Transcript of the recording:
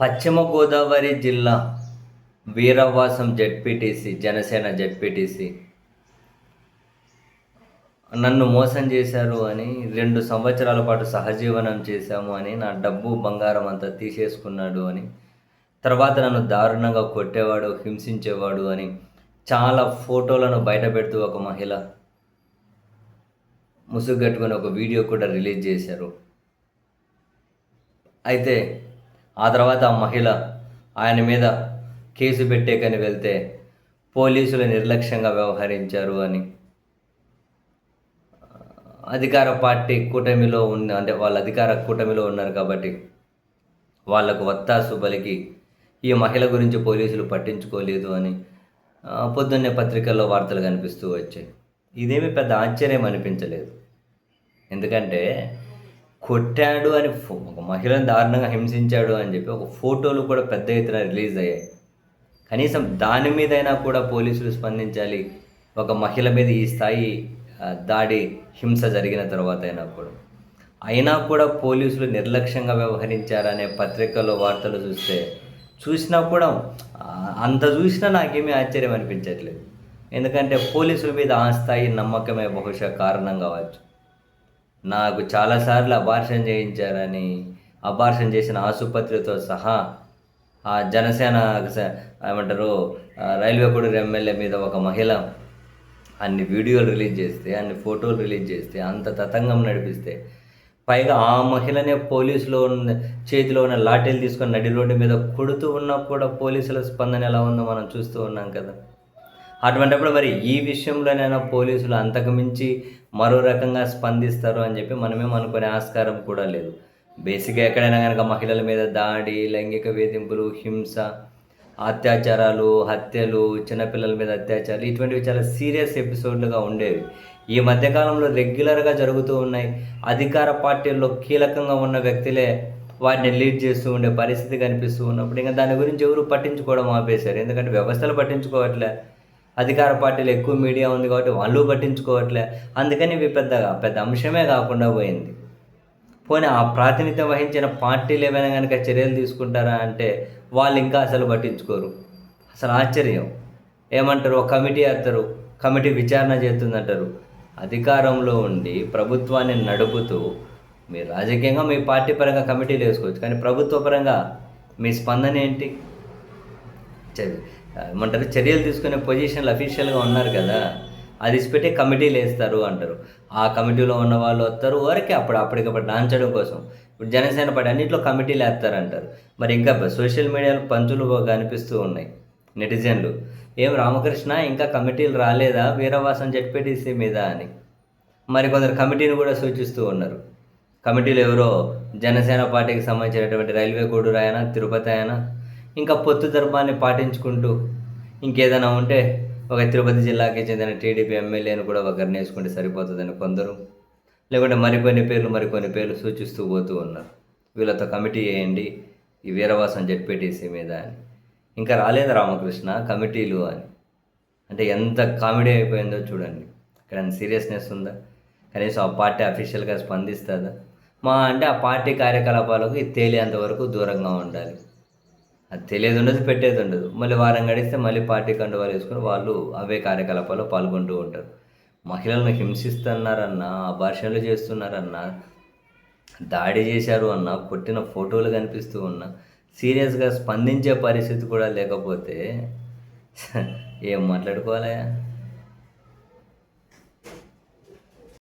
పశ్చిమ గోదావరి జిల్లా వీరవాసం ZPTC, Janasena ZPTC నన్ను మోసం చేశారు అని, 2 సంవత్సరాల పాటు సహజీవనం చేశాము అని, నా డబ్బు బంగారం అంతా తీసేసుకున్నాడు అని, తర్వాత నన్ను దారుణంగా కొట్టేవాడు, హింసించేవాడు అని చాలా ఫోటోలను బయటపెడుతూ ఒక మహిళ ముసుగట్టుకుని ఒక వీడియో కూడా రిలీజ్ చేశారు. అయితే ఆ తర్వాత ఆ మహిళ ఆయన మీద కేసు పెట్టేకని వెళ్తే పోలీసులు నిర్లక్ష్యంగా వ్యవహరించారు అని, అధికార పార్టీ కూటమిలో ఉన్న అంటే వాళ్ళ అధికార కూటమిలో ఉన్నారు కాబట్టి వాళ్లకు వత్తాసు పలికి ఈ మహిళ గురించి పోలీసులు పట్టించుకోలేదు అని పొద్దున్నే పత్రికల్లో వార్తలు కనిపిస్తూ వచ్చాయి. ఇదేమీ పెద్ద ఆశ్చర్యం అనిపించలేదు. ఎందుకంటే కొట్టాడు అని ఒక మహిళను దారుణంగా హింసించాడు అని చెప్పి ఒక ఫోటోలు కూడా పెద్ద ఎత్తున రిలీజ్ అయ్యాయి. కనీసం దాని మీదైనా కూడా పోలీసులు స్పందించాలి. ఒక మహిళ మీద ఈ స్థాయి దాడి, హింస జరిగిన తర్వాత అయినా కూడా పోలీసులు నిర్లక్ష్యంగా వ్యవహరించారనే పత్రికల్లో వార్తలు చూసినా కూడా అంత చూసినా నాకేమీ ఆశ్చర్యం అనిపించట్లేదు. ఎందుకంటే పోలీసుల మీద ఆ స్థాయి నమ్మకమే బహుశా కారణం కావచ్చు. నాకు చాలాసార్లు అబార్షన్ చేయించారని, అబార్షన్ చేసిన ఆసుపత్రితో సహా ఆ జనసేన ఏమంటారు రైల్వే కోడూరు ఎమ్మెల్యే మీద ఒక మహిళ అన్ని వీడియోలు రిలీజ్ చేస్తే, అన్ని ఫోటోలు రిలీజ్ చేస్తే, అంత తతంగం నడిపిస్తే, పైగా ఆ మహిళనే పోలీసులో చేతిలో ఉన్న లాఠీలు తీసుకొని నడి రోడ్డు మీద కొడుతూ ఉన్నా కూడా పోలీసుల స్పందన ఎలా ఉందో మనం చూస్తూ ఉన్నాం కదా. అటువంటిప్పుడు మరి ఈ విషయంలోనైనా పోలీసులు అంతకుమించి మరో రకంగా స్పందిస్తారు అని చెప్పి మనమేం అనుకునే ఆస్కారం కూడా లేదు. బేసిక్గా ఎక్కడైనా కనుక మహిళల మీద దాడి, లైంగిక వేధింపులు, హింస, అత్యాచారాలు, హత్యలు, చిన్నపిల్లల మీద అత్యాచారాలు ఇటువంటివి చాలా సీరియస్ ఎపిసోడ్లుగా ఉండేవి. ఈ మధ్యకాలంలో రెగ్యులర్గా జరుగుతూ ఉన్నాయి. అధికార పార్టీల్లో కీలకంగా ఉన్న వ్యక్తులే వాటిని లీడ్ చేస్తూ ఉండే పరిస్థితి కనిపిస్తూ ఉన్నప్పుడు ఇంకా దాని గురించి ఎవరు పట్టించుకోవడం ఆపేశారు. ఎందుకంటే వ్యవస్థలు పట్టించుకోవట్లే, అధికార పార్టీలు ఎక్కువ మీడియా ఉంది కాబట్టి వాళ్ళు పట్టించుకోవట్లే. అందుకని ఇవి పెద్ద అంశమే కాకుండా పోయింది. పోనీ ఆ ప్రాతినిధ్యం వహించిన పార్టీలు ఏమైనా కనుక చర్యలు తీసుకుంటారా అంటే వాళ్ళు ఇంకా అసలు పట్టించుకోరు. అసలు ఆశ్చర్యం. ఏమంటారు, ఒక కమిటీ వేస్తారు, కమిటీ విచారణ చేస్తుందంటారు. అధికారంలో ఉండి ప్రభుత్వాన్ని నడుపుతూ మీరు రాజకీయంగా మీ పార్టీ పరంగా కమిటీలు వేసుకోవచ్చు, కానీ ప్రభుత్వ పరంగా మీ స్పందన ఏంటి? ఏమంటారు, చర్యలు తీసుకునే పొజిషన్లు అఫీషియల్గా ఉన్నారు కదా, అది ఇచ్చిపెట్టి కమిటీలు వేస్తారు అంటారు. ఆ కమిటీలో ఉన్న వాళ్ళు వస్తారు వరకే అప్పటికప్పుడు డాంచడం కోసం. ఇప్పుడు జనసేన పార్టీ అన్నింటిలో కమిటీలు వేస్తారంటారు. మరి ఇంకా సోషల్ మీడియాలో పంచులు కనిపిస్తూ ఉన్నాయి నెటిజన్లు, ఏం రామకృష్ణ ఇంకా కమిటీలు రాలేదా వీరవాసం జెడ్పీటీసీ మీద అని. మరి కొందరు కమిటీని కూడా సూచిస్తూ ఉన్నారు. కమిటీలు ఎవరో జనసేన పార్టీకి సంబంధించినటువంటి రైల్వే కోడూరు అయినా, తిరుపతి అయినా, ఇంకా పొత్తు ధర్మాన్ని పాటించుకుంటూ ఇంకేదైనా ఉంటే ఒక తిరుపతి జిల్లాకి చెందిన టీడీపీ ఎమ్మెల్యేను కూడా ఒకరిని వేసుకుంటే సరిపోతుందని కొందరు, లేకుంటే మరికొన్ని పేర్లు సూచిస్తూ పోతూ ఉన్నారు. వీళ్ళతో కమిటీ వేయండి ఈ వీరవాసం జెడ్పీటీసీ మీద అని. ఇంకా రాలేదు రామకృష్ణ కమిటీలు అని. అంటే ఎంత కామెడీ అయిపోయిందో చూడండి. ఇక్కడ సీరియస్నెస్ ఉందా? కనీసం ఆ పార్టీ అఫీషియల్గా స్పందిస్తుందా? అంటే ఆ పార్టీ కార్యకలాపాలకు ఇది తేలేంతవరకు దూరంగా ఉండాలి. అది తెలియదు ఉండదు, పెట్టేది ఉండదు. మళ్ళీ వారం గడిస్తే మళ్ళీ పార్టీ కండువాలు వేసుకొని వాళ్ళు అవే కార్యకలాపాల్లో పాల్గొంటూ ఉంటారు. మహిళలను హింసిస్తున్నారన్నా, అబార్షన్లు చేస్తున్నారన్నా, దాడి చేశారు అన్నా, కొట్టిన ఫోటోలు కనిపిస్తూ ఉన్నా సీరియస్గా స్పందించే పరిస్థితి కూడా లేకపోతే ఏం మాట్లాడుకోవాలయా?